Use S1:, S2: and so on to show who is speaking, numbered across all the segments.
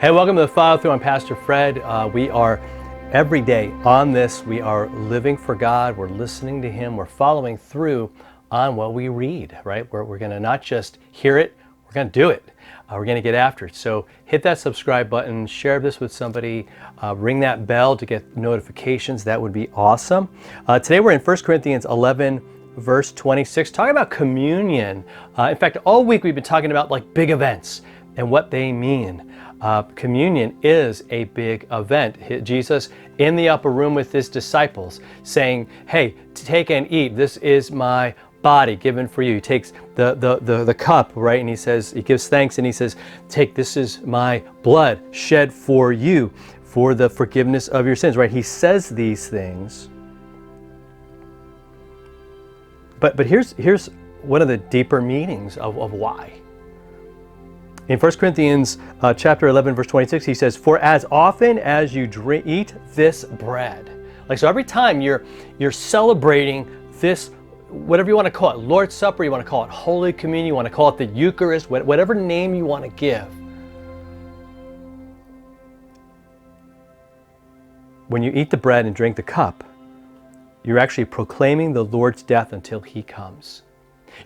S1: Hey, welcome to the Follow Through. I'm Pastor Fred. We are every day on this. We are living for God. We're listening to Him. We're following through on what we read, right? We're going to not just hear it, we're going to do it. We're going to get after it. So hit that subscribe button, share this with somebody, ring that bell to get notifications. That would be awesome. Today we're in 1 Corinthians 11, verse 26, talking about communion. In fact, all week we've been talking about like big events and what they mean. Communion is a big event. Jesus in the upper room with his disciples saying, hey, take and eat. This is my body given for you. He takes the cup, right? And he says, he gives thanks and he says, take, this is my blood shed for you for the forgiveness of your sins, right? He says these things. But here's one of the deeper meanings of why. In 1 Corinthians chapter 11, verse 26, he says, for as often as you eat this bread. Like, so every time you're celebrating this, whatever you want to call it, Lord's Supper, you want to call it Holy Communion, you want to call it the Eucharist, whatever name you want to give. When you eat the bread and drink the cup, you're actually proclaiming the Lord's death until He comes.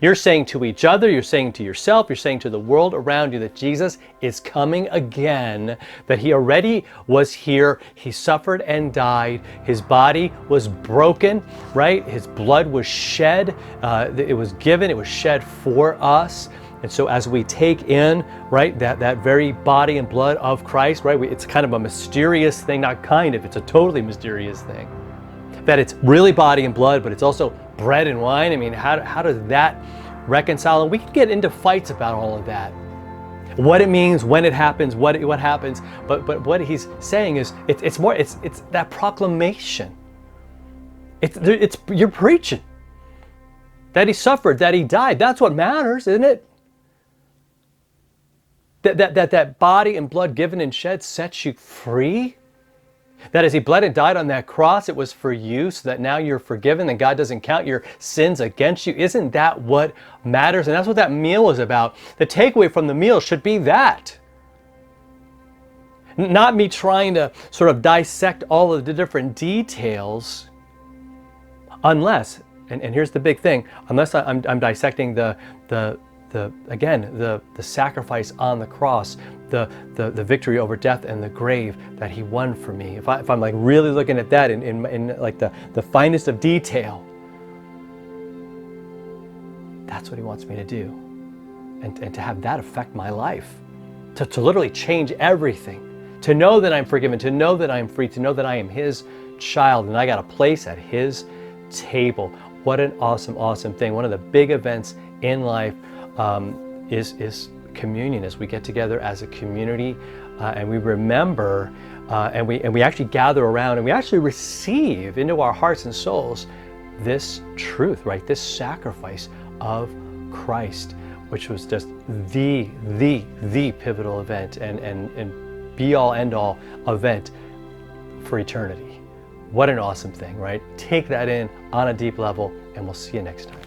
S1: You're saying to each other, you're saying to yourself, you're saying to the world around you that Jesus is coming again, that He already was here, He suffered and died, His body was broken, right? His blood was shed, it was given, it was shed for us. And so as we take in, right, that very body and blood of Christ, right, it's kind of a mysterious thing, not kind of, it's a totally mysterious thing. That it's really body and blood, but it's also bread and wine. I mean, how does that reconcile? And we can get into fights about all of that. What it means, when it happens, what happens. But what he's saying is, it's that proclamation. It's you're preaching that He suffered, that He died. That's what matters, isn't it? That body and blood given and shed sets you free. That as He bled and died on that cross, it was for you, so that now you're forgiven and God doesn't count your sins against you. Isn't that what matters? And that's what that meal is about. The takeaway from the meal should be that. Not me trying to sort of dissect all of the different details, unless, and here's the big thing, unless I'm dissecting the sacrifice on the cross, the victory over death and the grave that He won for me. If I'm like really looking at that in like the finest of detail, that's what He wants me to do, and to have that affect my life, to literally change everything, to know that I'm forgiven, to know that I'm free, to know that I am His child and I got a place at His table. What an awesome thing. One of the big events in life is communion, as we get together as a community and we remember and we actually gather around and we actually receive into our hearts and souls this truth, right? This sacrifice of Christ, which was just the pivotal event and be all end all event for eternity. What an awesome thing, right? Take that in on a deep level, and we'll see you next time.